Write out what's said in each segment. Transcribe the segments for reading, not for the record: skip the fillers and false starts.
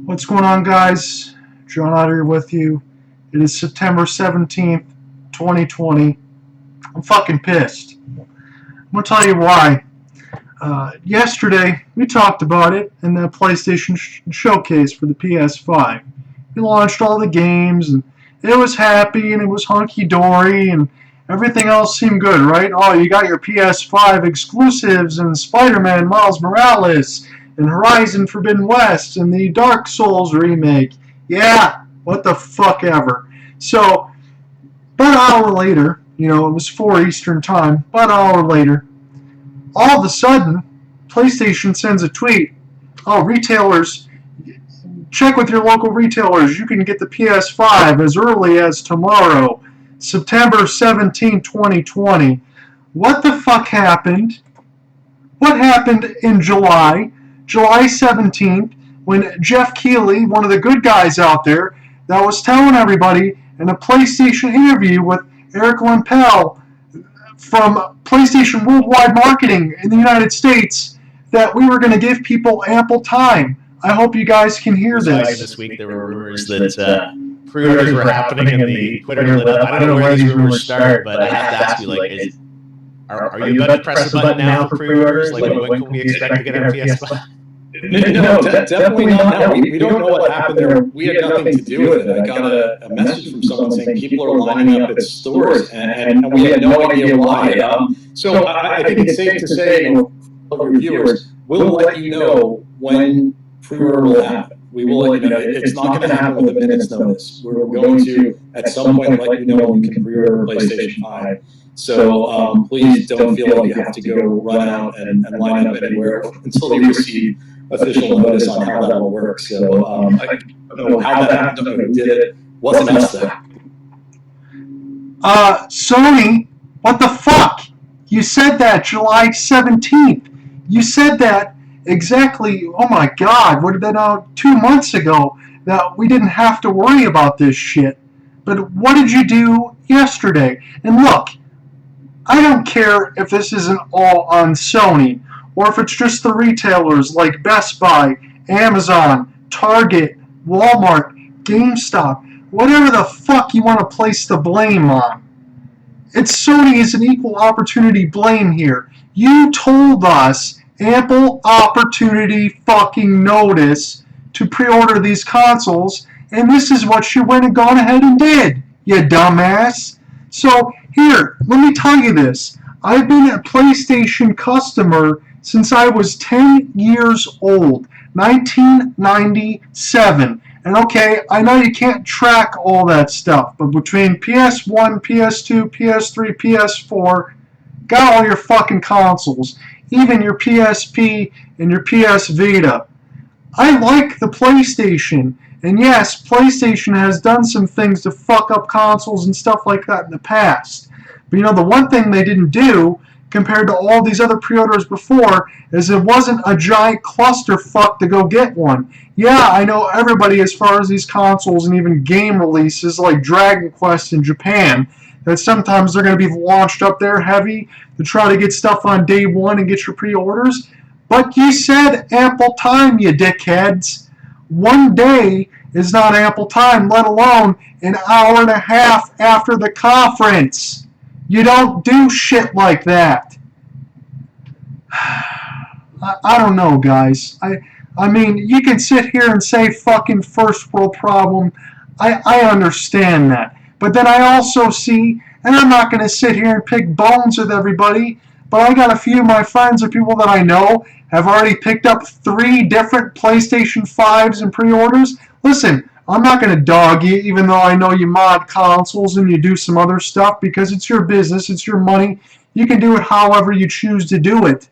What's going on, guys? John out here with you. It is September 17th, 2020. I'm fucking pissed. I'm going to tell you why. Yesterday, we talked about it in the PlayStation showcase for the PS5. We launched all the games, and it was happy, and it was hunky-dory, and everything else seemed good, right? Oh, you got your PS5 exclusives, and Spider-Man Miles Morales, and Horizon Forbidden West, and the Dark Souls remake. Yeah, what the fuck ever. So, about an hour later, it was 4 Eastern time, about an hour later, all of a sudden, PlayStation sends a tweet. Oh, retailers, check with your local retailers. You can get the PS5 as early as tomorrow, September 17, 2020. What the fuck happened? What happened in July 17th, when Geoff Keighley, one of the good guys out there, that was telling everybody in a PlayStation interview with Eric Lempel from PlayStation Worldwide Marketing in the United States, that we were going to give people ample time. I hope you guys can hear this. This week there were rumors that pre-orders were happening and the Twitter lit up. I don't know where these rumors start, but I have to ask you, are you about to press the button now for pre-orders? When can we expect to get our PS5? No, definitely not now. We don't know what happened there. We had nothing to do with it. I got a message from someone saying people are lining up at stores, and we had no idea why. So I think it's safe to say, for your viewers, we'll let you know when pre-order will happen. We will let you know. It's not going to happen with a minute's notice. We're going to, at some point, let you know when you can pre-order PlayStation 5. So please don't feel like you have to go run out and line up anywhere until you receive official notice on how that will work. So I don't know how that happened, don't know who did it. Wasn't us though. Sony, what the fuck? You said that July 17th. You said that exactly, oh my god, what did that now, 2 months ago, that we didn't have to worry about this shit. But what did you do yesterday? And look, I don't care if this isn't all on Sony, or if it's just the retailers like Best Buy, Amazon, Target, Walmart, GameStop, whatever the fuck you want to place the blame on. It's Sony is an equal opportunity blame here. You told us ample opportunity fucking notice to pre-order these consoles, and this is what you went and gone ahead and did, you dumbass. So here, let me tell you this. I've been a PlayStation customer since I was 10 years old, 1997. And okay, I know you can't track all that stuff, but between PS1, PS2, PS3, PS4, got all your fucking consoles, even your PSP and your PS Vita. I like the PlayStation, and yes, PlayStation has done some things to fuck up consoles and stuff like that in the past. But the one thing they didn't do, compared to all these other pre-orders before, is it wasn't a giant clusterfuck to go get one. Yeah, I know everybody, as far as these consoles and even game releases like Dragon Quest in Japan, that sometimes they're going to be launched up there heavy to try to get stuff on day one and get your pre-orders. But you said ample time, you dickheads. 1 day is not ample time, let alone an hour and a half after the conference. You don't do shit like that. I don't know, guys. I mean, you can sit here and say fucking first world problem. I understand that. But then I also see, and I'm not going to sit here and pick bones with everybody, but I got a few of my friends or people that I know have already picked up 3 different PlayStation 5s in pre-orders. Listen, I'm not going to dog you, even though I know you mod consoles and you do some other stuff, because it's your business, it's your money. You can do it however you choose to do it.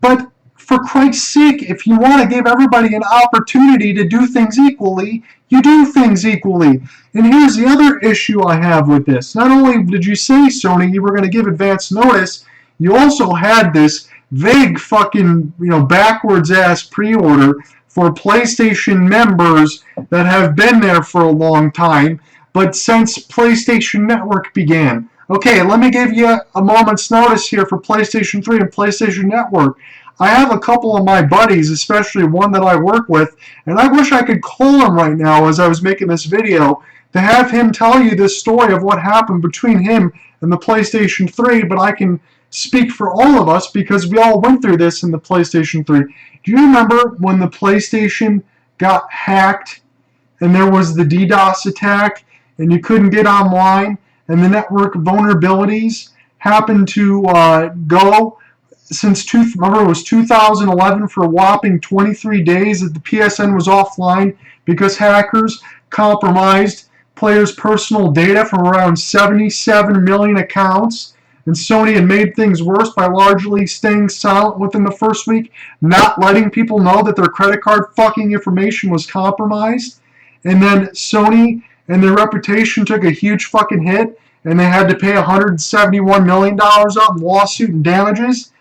But for Christ's sake, if you want to give everybody an opportunity to do things equally, you do things equally. And here's the other issue I have with this. Not only did you say, Sony, you were going to give advance notice, you also had this vague fucking, backwards ass pre-order for PlayStation members that have been there for a long time, but since PlayStation Network began. Okay, let me give you a moment's notice here for PlayStation 3 and PlayStation Network. I have a couple of my buddies, especially one that I work with, and I wish I could call him right now as I was making this video to have him tell you this story of what happened between him and the PlayStation 3, but I can speak for all of us because we all went through this in the PlayStation 3. Do you remember when the PlayStation got hacked and there was the DDoS attack and you couldn't get online and the network vulnerabilities happened to go since remember it was 2011 for a whopping 23 days that the PSN was offline because hackers compromised players' personal data from around 77 million accounts, and Sony had made things worse by largely staying silent within the first week, not letting people know that their credit card fucking information was compromised, and then Sony and their reputation took a huge fucking hit, and they had to pay $171 million out in lawsuit and damages.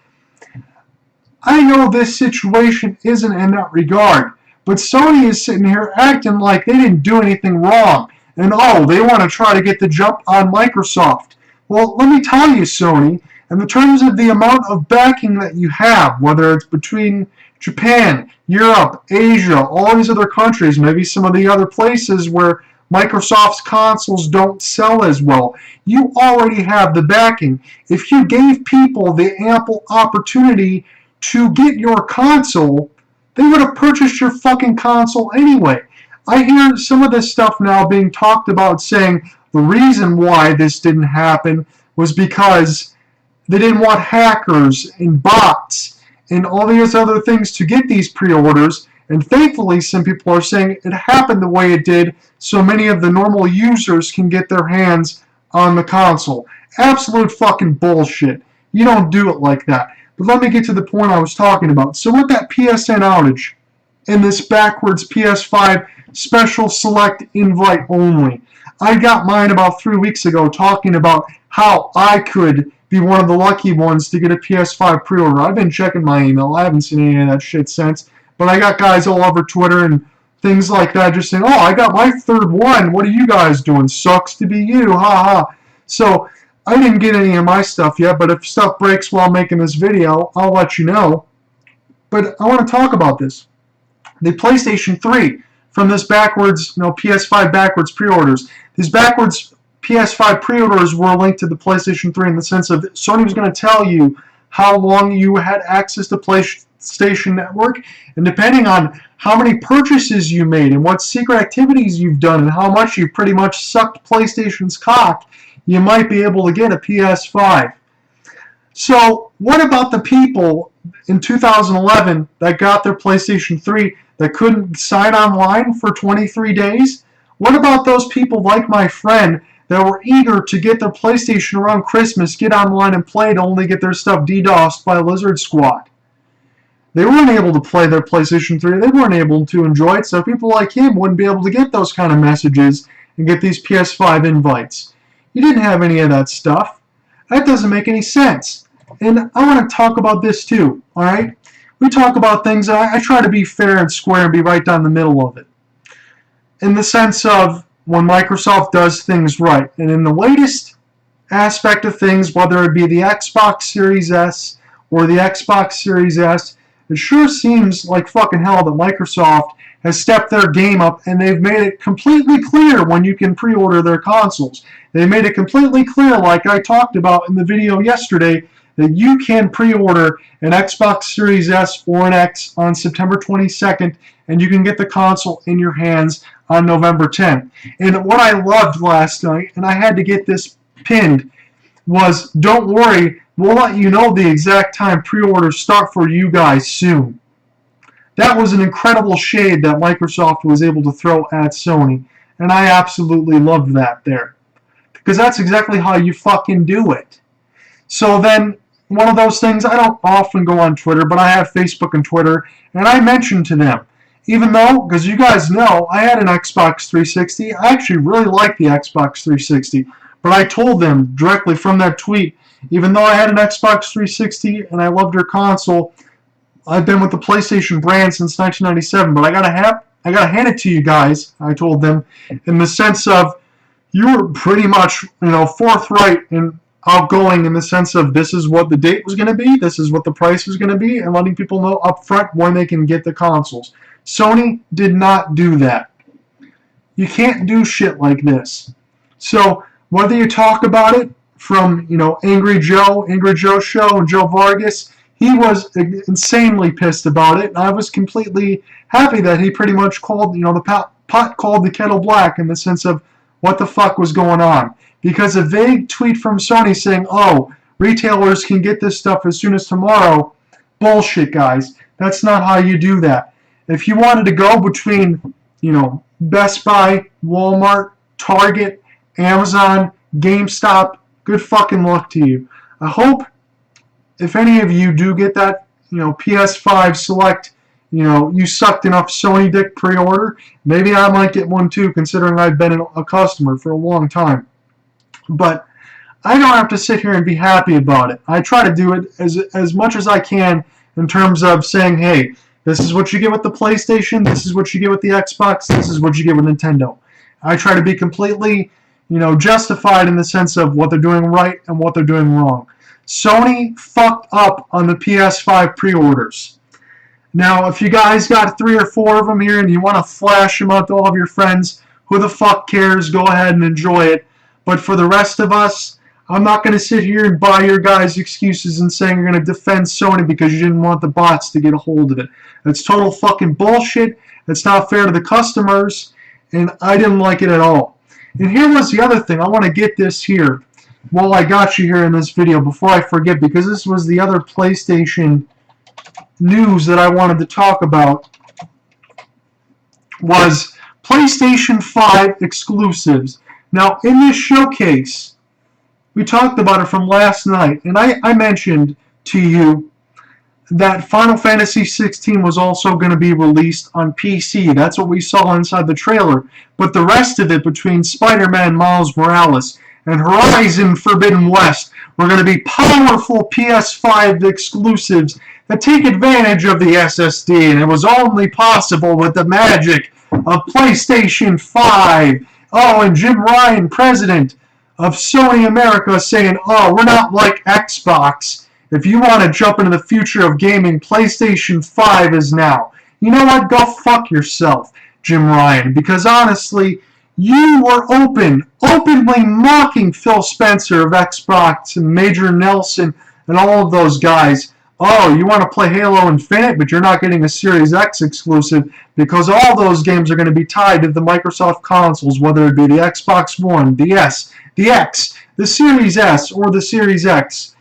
I know this situation isn't in that regard, but Sony is sitting here acting like they didn't do anything wrong. And they want to try to get the jump on Microsoft. Well, let me tell you, Sony, in the terms of the amount of backing that you have, whether it's between Japan, Europe, Asia, all these other countries, maybe some of the other places where Microsoft's consoles don't sell as well, you already have the backing. If you gave people the ample opportunity to get your console, they would have purchased your fucking console anyway. I hear some of this stuff now being talked about saying the reason why this didn't happen was because they didn't want hackers and bots and all these other things to get these pre-orders, and thankfully some people are saying it happened the way it did so many of the normal users can get their hands on the console. Absolute fucking bullshit. You don't do it like that. But let me get to the point I was talking about. So with that PSN outage and this backwards PS5 special select invite only, I got mine about 3 weeks ago talking about how I could be one of the lucky ones to get a PS5 pre-order. I've been checking my email. I haven't seen any of that shit since. But I got guys all over Twitter and things like that just saying, I got my third one. What are you guys doing? Sucks to be you. Ha ha. So I didn't get any of my stuff yet, but if stuff breaks while making this video, I'll let you know. But I want to talk about this. The PlayStation 3 from this backwards, PS5 backwards pre-orders. These backwards PS5 pre-orders were linked to the PlayStation 3 in the sense of Sony was going to tell you how long you had access to PlayStation Network, and depending on how many purchases you made and what secret activities you've done and how much you pretty much sucked PlayStation's cock, you might be able to get a PS5. So what about the people in 2011 that got their PlayStation 3 that couldn't sign online for 23 days? What about those people like my friend that were eager to get their PlayStation around Christmas, get online and play to only get their stuff DDoSed by Lizard Squad? They weren't able to play their PlayStation 3. They weren't able to enjoy it, so people like him wouldn't be able to get those kind of messages and get these PS5 invites. You didn't have any of that stuff. That doesn't make any sense. And I want to talk about this too, alright? We talk about things, I try to be fair and square and be right down the middle of it. In the sense of when Microsoft does things right. And in the latest aspect of things, whether it be the Xbox Series S or the Xbox Series S, it sure seems like fucking hell that Microsoft has stepped their game up and they've made it completely clear when you can pre-order their consoles. They made it completely clear, like I talked about in the video yesterday, that you can pre-order an Xbox Series S or an X on September 22nd, and you can get the console in your hands on November 10th. And what I loved last night, and I had to get this pinned, was don't worry, we'll let you know the exact time pre-orders start for you guys soon. That was an incredible shade that Microsoft was able to throw at Sony, and I absolutely loved that there. Because that's exactly how you fucking do it. So then, one of those things, I don't often go on Twitter, but I have Facebook and Twitter, and I mentioned to them, even though, because you guys know, I had an Xbox 360, I actually really like the Xbox 360, but I told them directly from that tweet, even though I had an Xbox 360 and I loved your console, I've been with the PlayStation brand since 1997, but I gotta hand it to you guys, I told them, in the sense of, you were pretty much, forthright in outgoing in the sense of this is what the date was going to be, this is what the price was going to be, and letting people know up front when they can get the consoles. Sony did not do that. You can't do shit like this. So whether you talk about it from, Angry Joe Show, and Joe Vargas, he was insanely pissed about it, and I was completely happy that he pretty much called, the pot called the kettle black in the sense of what the fuck was going on. Because a vague tweet from Sony saying, oh, retailers can get this stuff as soon as tomorrow, bullshit, guys. That's not how you do that. If you wanted to go between, Best Buy, Walmart, Target, Amazon, GameStop, good fucking luck to you. I hope if any of you do get that, PS5 Select, you sucked enough Sony dick pre-order, maybe I might get one too, considering I've been a customer for a long time. But I don't have to sit here and be happy about it. I try to do it as much as I can in terms of saying, hey, this is what you get with the PlayStation, this is what you get with the Xbox, this is what you get with Nintendo. I try to be completely, justified in the sense of what they're doing right and what they're doing wrong. Sony fucked up on the PS5 pre-orders. Now, if you guys got 3 or 4 of them here and you want to flash them out to all of your friends, who the fuck cares? Go ahead and enjoy it. But for the rest of us, I'm not going to sit here and buy your guys' excuses and saying you're going to defend Sony because you didn't want the bots to get a hold of it. That's total fucking bullshit. It's not fair to the customers, and I didn't like it at all. And here was the other thing. I want to get this here while I got you here in this video before I forget, because this was the other PlayStation news that I wanted to talk about, was PlayStation 5 exclusives. Now, in this showcase, we talked about it from last night, and I mentioned to you that Final Fantasy 16 was also going to be released on PC. That's what we saw inside the trailer. But the rest of it, between Spider-Man Miles Morales and Horizon Forbidden West, were going to be powerful PS5 exclusives that take advantage of the SSD, and it was only possible with the magic of PlayStation 5. Oh, and Jim Ryan, president of Sony America, saying, oh, we're not like Xbox. If you want to jump into the future of gaming, PlayStation 5 is now. You know what? Go fuck yourself, Jim Ryan, because honestly, you were openly mocking Phil Spencer of Xbox and Major Nelson and all of those guys. Oh, you want to play Halo Infinite, but you're not getting a Series X exclusive because all those games are going to be tied to the Microsoft consoles, whether it be the Xbox One, the S, the X, the Series S, or the Series X.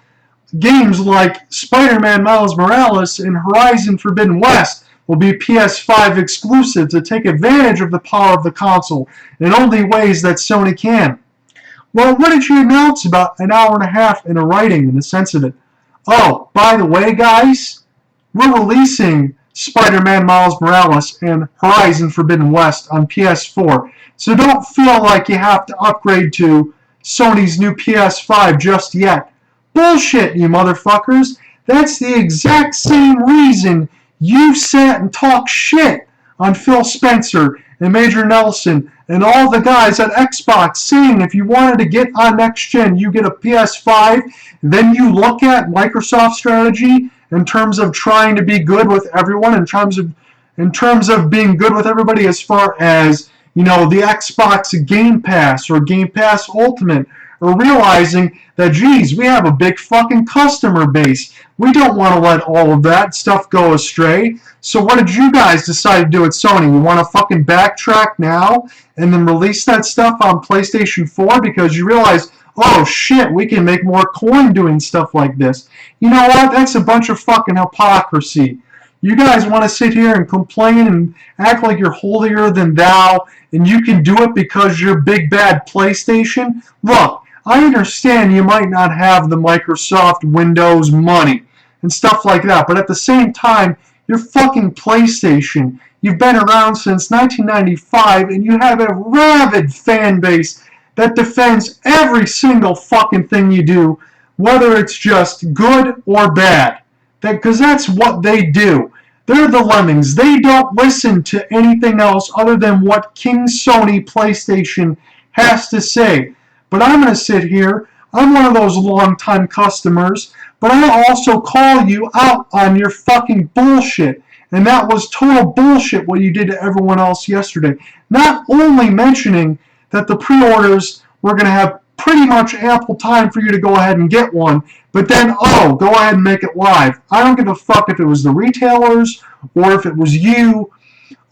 Games like Spider-Man Miles Morales and Horizon Forbidden West will be PS5 exclusive to take advantage of the power of the console in only ways that Sony can. Well, what did you announce about an hour and a half in a writing in the sense of it? Oh, by the way, guys, we're releasing Spider-Man Miles Morales and Horizon Forbidden West on PS4, so don't feel like you have to upgrade to Sony's new PS5 just yet. Bullshit, you motherfuckers. That's the exact same reason you sat and talked shit on Phil Spencer and Major Nelson and all the guys at Xbox, saying if you wanted to get on next gen, you get a PS5. Then you look at Microsoft's strategy in terms of trying to be good with everyone, in terms of being good with everybody as far as, the Xbox Game Pass or Game Pass Ultimate, or realizing that, geez, we have a big fucking customer base. We don't want to let all of that stuff go astray. So what did you guys decide to do at Sony? You want to fucking backtrack now and then release that stuff on PlayStation 4 because you realize, oh shit, we can make more coin doing stuff like this. You know what? That's a bunch of fucking hypocrisy. You guys want to sit here and complain and act like you're holier than thou and you can do it because you're big bad PlayStation? Look, I understand you might not have the Microsoft Windows money and stuff like that, but at the same time, you're fucking PlayStation. You've been around since 1995 and you have a rabid fan base that defends every single fucking thing you do, whether it's just good or bad. Because that's what they do. They're the lemmings. They don't listen to anything else other than what King Sony PlayStation has to say. But I'm going to sit here I'm one of those long-time customers, but I also call you out on your fucking bullshit. And that was total bullshit what you did to everyone else yesterday. Not only mentioning that the pre-orders were going to have pretty much ample time for you to go ahead and get one, but then, go ahead and make it live. I don't give a fuck if it was the retailers or if it was you.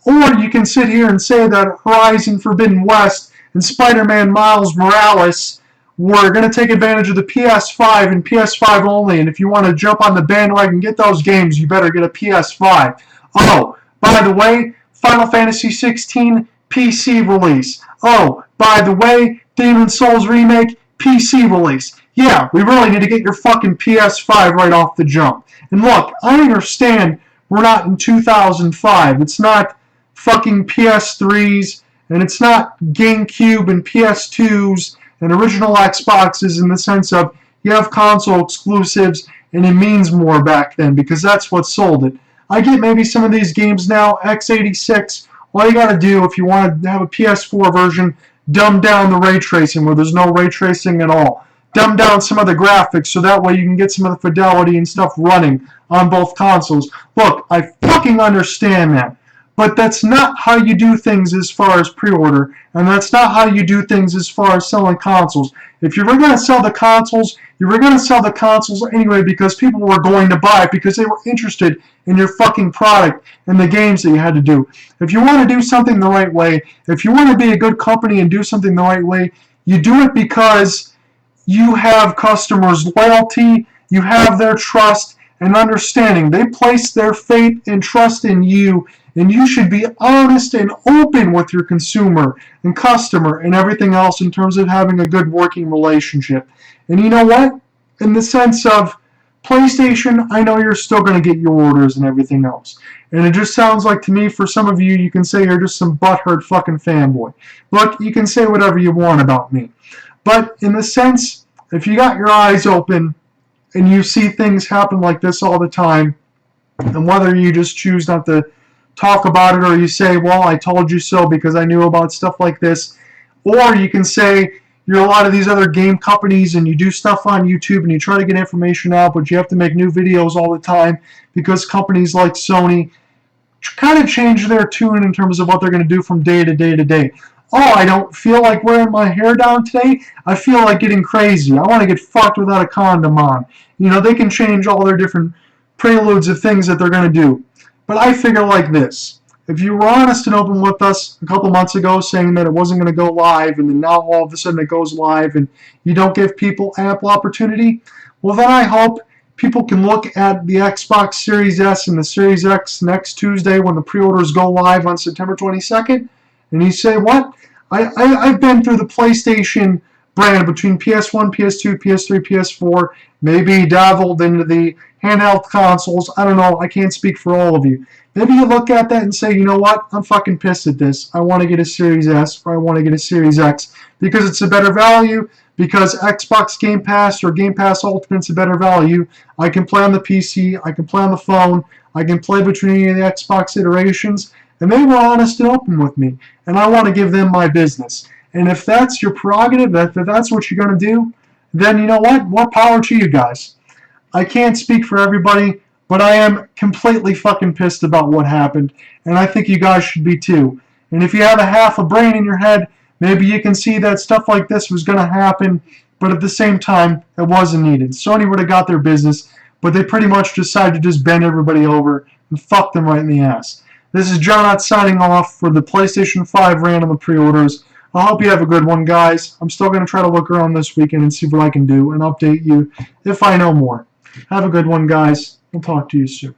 Or you can sit here and say that Horizon Forbidden West and Spider-Man Miles Morales were going to take advantage of the PS5 and PS5 only, and if you want to jump on the bandwagon and get those games, you better get a PS5. Oh, by the way, Final Fantasy 16 PC release. Oh, by the way, Demon's Souls Remake PC release. Yeah, we really need to get your fucking PS5 right off the jump. And look, I understand we're not in 2005. It's not fucking PS3s, and it's not GameCube and PS2s and original Xboxes in the sense of you have console exclusives and it means more back then because that's what sold it. I get maybe some of these games now, x86, all you gotta do if you want to have a PS4 version, dumb down the ray tracing where there's no ray tracing at all. Dumb down some of the graphics so that way you can get some of the fidelity and stuff running on both consoles. Look, I fucking understand that. But that's not how you do things as far as pre-order, and that's not how you do things as far as selling consoles. If you were going to sell the consoles, you were going to sell the consoles anyway because people were going to buy it because they were interested in your fucking product and the games that you had to do. If you want to do something the right way, if you want to be a good company and do something the right way, you do it because you have customers' loyalty, you have their trust and understanding. They place their faith and trust in you, and you should be honest and open with your consumer and customer and everything else in terms of having a good working relationship. And you know what? In the sense of PlayStation, I know you're still going to get your orders and everything else. And it just sounds like to me, for some of you, you can say you're just some butthurt fucking fanboy. Look, you can say whatever you want about me. But in the sense, if you got your eyes open and you see things happen like this all the time, and whether you just choose not to talk about it or you say, well, I told you so because I knew about stuff like this, or you can say you're a lot of these other game companies and you do stuff on YouTube and you try to get information out, but you have to make new videos all the time because companies like Sony kind of change their tune in terms of what they're going to do from day to day to day. Oh, I don't feel like wearing my hair down today. I feel like getting crazy. I want to get fucked without a condom on. You know, they can change all their different preludes of things that they're going to do. But I figure like this. If you were honest and open with us a couple months ago saying that it wasn't going to go live, and then now all of a sudden it goes live and you don't give people ample opportunity, well then I hope people can look at the Xbox Series S and the Series X next Tuesday when the pre-orders go live on September 22nd, and you say, what? I've been through the PlayStation brand between PS1, PS2, PS3, PS4, maybe dabbled into the handheld consoles. I don't know. I can't speak for all of you. Maybe you look at that and say, you know what? I'm fucking pissed at this. I want to get a Series S or I want to get a Series X because it's a better value, because Xbox Game Pass or Game Pass Ultimate's a better value. I can play on the PC. I can play on the phone. I can play between the Xbox iterations. And they were honest and open with me. And I want to give them my business. And if that's your prerogative, if that's what you're going to do, then you know what? More power to you guys. I can't speak for everybody, but I am completely fucking pissed about what happened. And I think you guys should be too. And if you have a half a brain in your head, maybe you can see that stuff like this was going to happen, but at the same time, it wasn't needed. Sony would have got their business, but they pretty much decided to just bend everybody over and fuck them right in the ass. This is John Ott signing off for the PlayStation 5 rant on the pre-orders. I hope you have a good one, guys. I'm still going to try to look around this weekend and see what I can do and update you if I know more. Have a good one, guys. We'll talk to you soon.